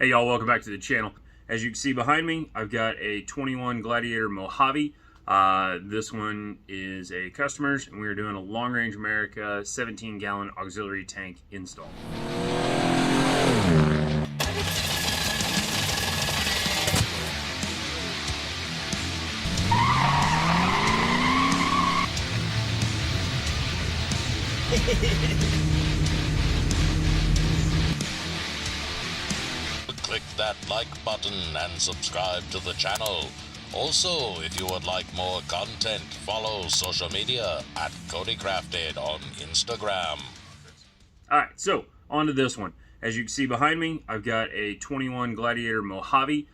Hey y'all, welcome back to the channel. As you can see behind me, I've got a 21 Gladiator Mojave. This one is a customer's, and we're doing a Long Range America 17-gallon auxiliary tank install. Click that like button and subscribe to the channel. Also, if you would like more content, follow social media at CodyCrafted on Instagram. Alright, so on to this one. As you can see behind me, I've got a 21 Gladiator Mojave.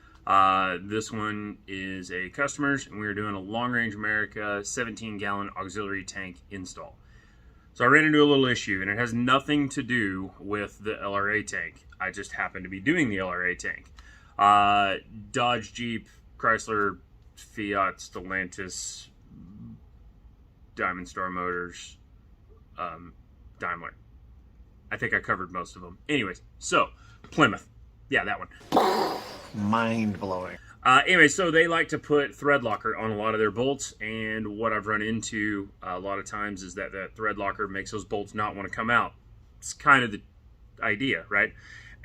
This one is a customer's, and we're doing a Long Range America 17-gallon auxiliary tank install. So I ran into a little issue, and it has nothing to do with the LRA tank. I just happened to be doing the LRA tank. Dodge, Jeep, Chrysler, Fiat, Stellantis, Diamond Star Motors, Daimler. I think I covered most of them. Anyways, so Plymouth. Yeah, that one. Mind-blowing. Anyway, so they like to put thread locker on a lot of their bolts, and what I've run into a lot of times is that that thread locker makes those bolts not want to come out. It's kind of the idea, right?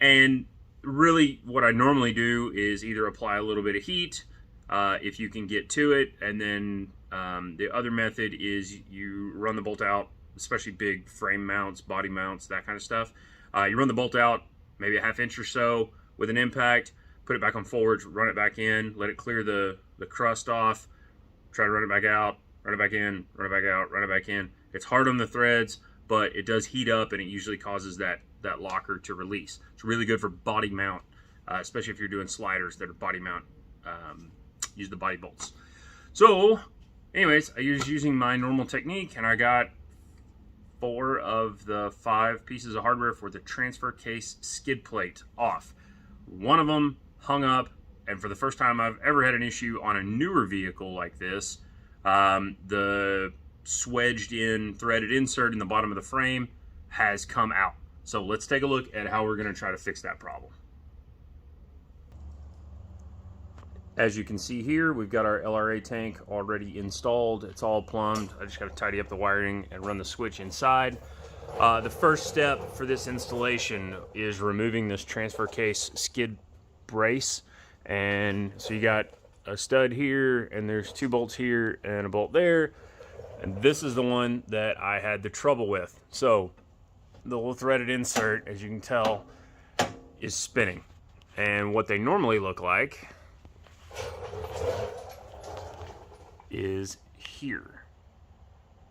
And really what I normally do is either apply a little bit of heat if you can get to it, and then the other method is you run the bolt out, especially big frame mounts, body mounts, that kind of stuff. You run the bolt out maybe a ½ inch or so with an impact, put it back on forwards, run it back in, let it clear the crust off, try to run it back out, run it back in, run it back out, run it back in. It's hard on the threads, but it does heat up, and it usually causes that locker to release. It's really good for body mount, especially if you're doing sliders that are body mount, use the body bolts. So anyways, I was using my normal technique, and I got 4 of the 5 pieces of hardware for the transfer case skid plate off. One of them hung up, and for the first time I've ever had an issue on a newer vehicle like this, the swedged in threaded insert in the bottom of the frame has come out. So let's take a look at how we're going to try to fix that problem. As you can see here, we've got our LRA tank already installed. It's all plumbed. I just got to tidy up the wiring and run the switch inside. The first step for this installation is removing this transfer case skid brace. And so you got a stud here, and there's 2 bolts here and a bolt there. And this is the one that I had the trouble with. So the little threaded insert, as you can tell, is spinning. And what they normally look like is here.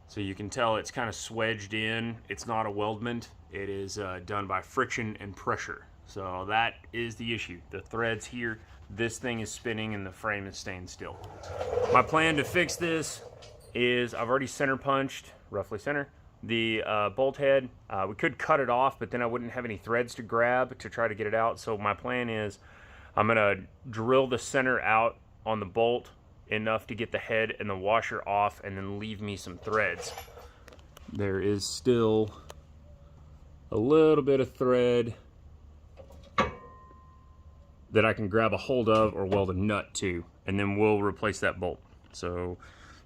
So you can tell it's kind of swedged in. It's not a weldment. It is done by friction and pressure. So that is the issue. The threads here, this thing is spinning and the frame is staying still. My plan to fix this is I've already center punched, roughly center, the bolt head. We could cut it off, but then I wouldn't have any threads to grab to try to get it out. So my plan is I'm gonna drill the center out on the bolt enough to get the head and the washer off, and then leave me some threads. There is still a little bit of thread that I can grab a hold of or weld a nut to, and then we'll replace that bolt. So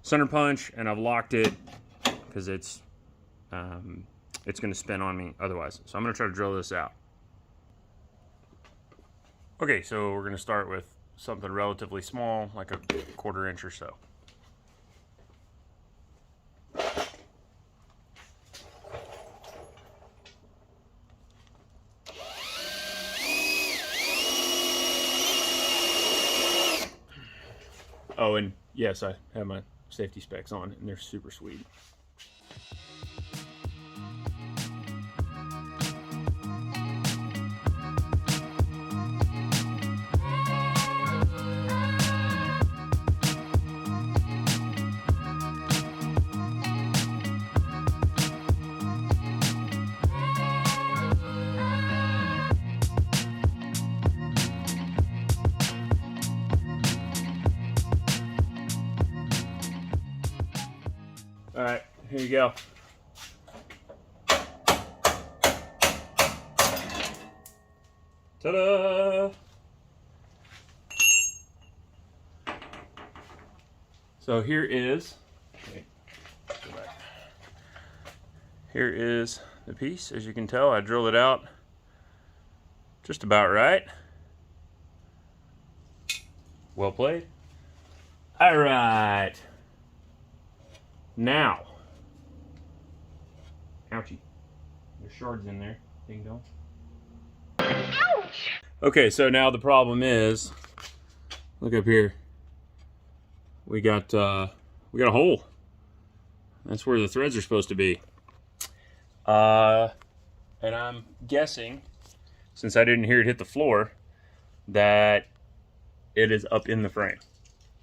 center punch, and I've locked it because it's going to spin on me otherwise. So I'm going to try to drill this out. Okay, so we're going to start with something relatively small, like a 1/4 inch or so. Oh, and yes, I have my safety specs on, and they're super sweet. All right, here you go. Ta-da! So here is, here is the piece. As you can tell, I drilled it out just about right. Well played. All right. Now, ouchie, there's shards in there. Ding dong. Ouch! Okay, so now the problem is, look up here. We got a hole. That's where the threads are supposed to be. And I'm guessing, since I didn't hear it hit the floor, that it is up in the frame.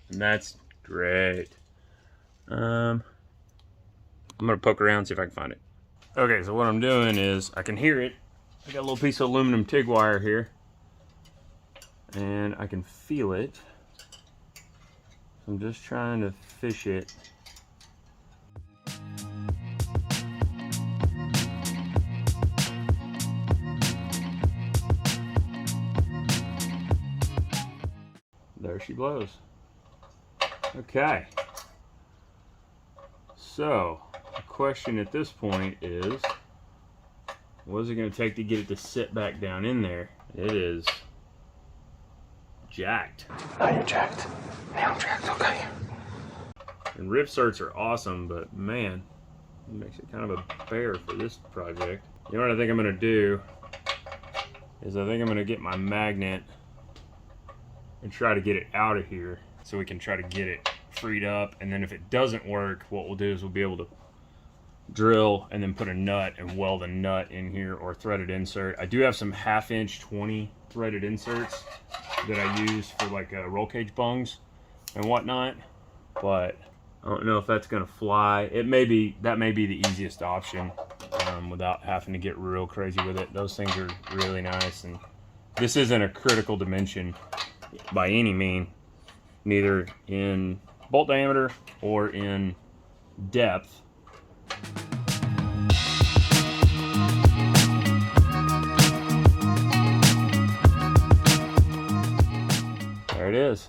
And that's great. I'm gonna poke around and see if I can find it. Okay, so what I'm doing is, I can hear it. I got a little piece of aluminum TIG wire here. And I can feel it. I'm just trying to fish it. There she blows. Okay. So, the question at this point is, what is it going to take to get it to sit back down in there? It is jacked. Now you're jacked. Now I'm jacked, okay. And rip certs are awesome, but man, it makes it kind of a bear for this project. You know what I think I'm going to do is I think I'm going to get my magnet and try to get it out of here so we can try to get it freed up. And then if it doesn't work, what we'll do is we'll be able to drill and then put a nut and weld a nut in here or threaded insert. I do have some 1/2 inch 20 threaded inserts that I use for like roll cage bungs and whatnot, but I don't know if that's gonna fly. That may be the easiest option without having to get real crazy with it. Those things are really nice, and this isn't a critical dimension by any mean, neither in bolt diameter or in depth. There it is.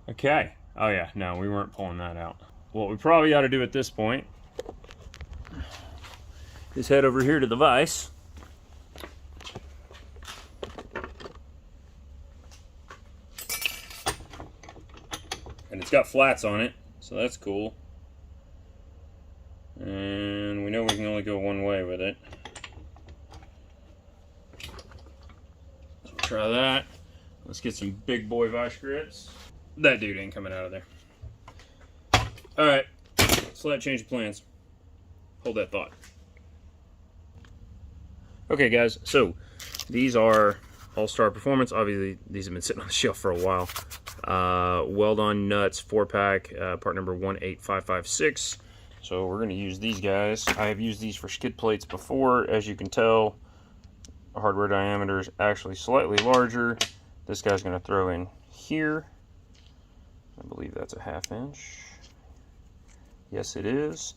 Okay. Oh yeah, no, we weren't pulling that out. What we probably ought to do at this point is head over here to the vise. And it's got flats on it, so that's cool. And we know we can only go one way with it. So we'll try that. Let's get some big boy vice grips. That dude ain't coming out of there. Alright, slight change of plans. Hold that thought. Okay guys, so these are All-Star Performance. Obviously these have been sitting on the shelf for a while. Weld On Nuts 4-pack, part number 18556. So we're going to use these guys. I have used these for skid plates before. As you can tell, hardware diameter is actually slightly larger. This guy's going to throw in here. I believe that's a 1/2 inch. Yes, it is.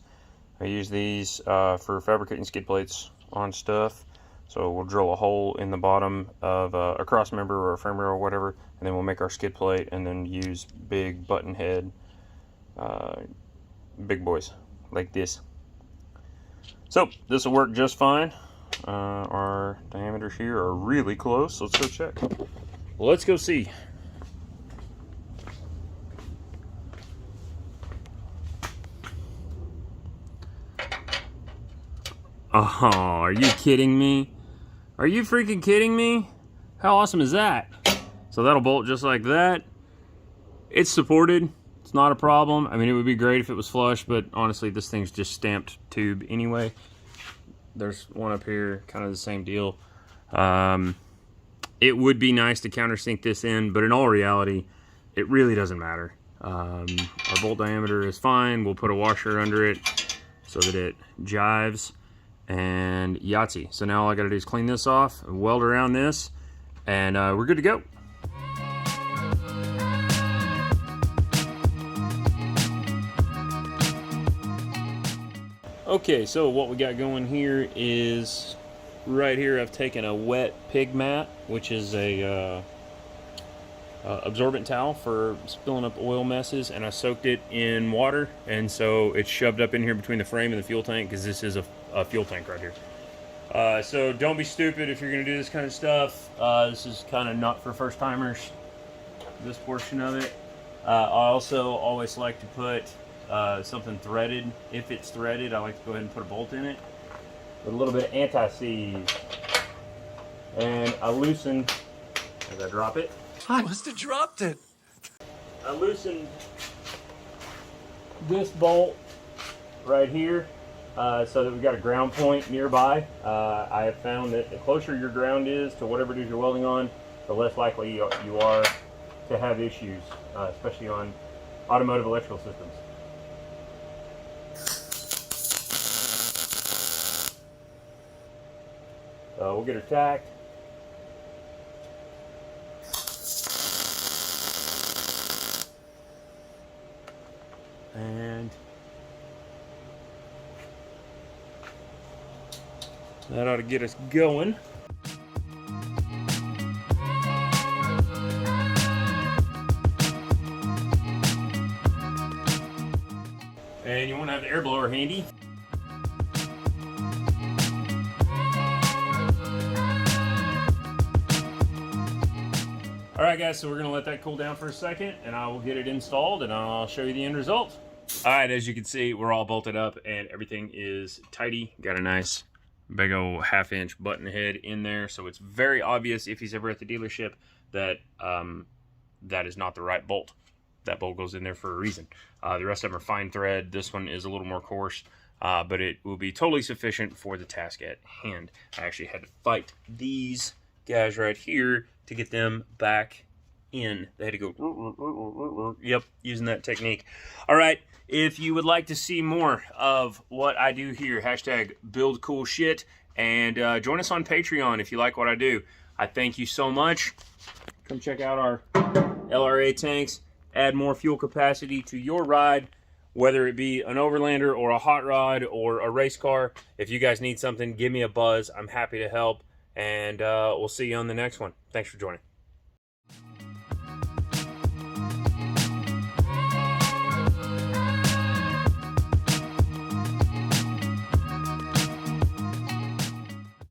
I use these for fabricating skid plates on stuff. So we'll drill a hole in the bottom of a cross member or a frame rail or whatever, and then we'll make our skid plate and then use big button head big boys like this. So this will work just fine. Our diameters here are really close. Let's go check. Well, let's go see. Oh, are you kidding me? Are you freaking kidding me? How awesome is that? So that'll bolt just like that. It's supported. It's not a problem. I mean, it would be great if it was flush, but honestly, this thing's just stamped tube anyway. There's one up here, kind of the same deal. It would be nice to countersink this in, but in all reality, it really doesn't matter. Our bolt diameter is fine. We'll put a washer under it so that it jives. And Yahtzee. So now all I gotta do is clean this off, weld around this, and we're good to go. Okay, so what we got going here is, right here I've taken a wet pig mat, which is a absorbent towel for spilling up oil messes, and I soaked it in water, and so it's shoved up in here between the frame and the fuel tank, because this is a fuel tank right here. So don't be stupid if you're going to do this kind of stuff. This is kind of not for first timers, this portion of it. I also always like to put something threaded. If it's threaded, I like to go ahead and put a bolt in it with a little bit of anti-seize. And I loosen as I drop it. I must have dropped it. I loosen this bolt right here so that we've got a ground point nearby. I have found that the closer your ground is to whatever it is you're welding on, the less likely you are to have issues, especially on automotive electrical systems. We'll get her tacked. And that ought to get us going. And you want to have the air blower handy. Alright guys, so we're going to let that cool down for a second, and I will get it installed and I'll show you the end result. Alright, as you can see, we're all bolted up and everything is tidy. Got a nice big old 1/2 inch button head in there, so it's very obvious if he's ever at the dealership that that is not the right bolt. That bolt goes in there for a reason. The rest of them are fine thread. This one is a little more coarse, but it will be totally sufficient for the task at hand. I actually had to fight these guys right here to get them back in. They had to go, yep, using that technique. All right, if you would like to see more of what I do here, hashtag build cool shit, and join us on Patreon if you like what I do. I thank you so much. Come check out our LRA tanks. Add more fuel capacity to your ride, whether it be an overlander or a hot rod or a race car. If you guys need something, give me a buzz. I'm happy to help, and we'll see you on the next one. Thanks for joining.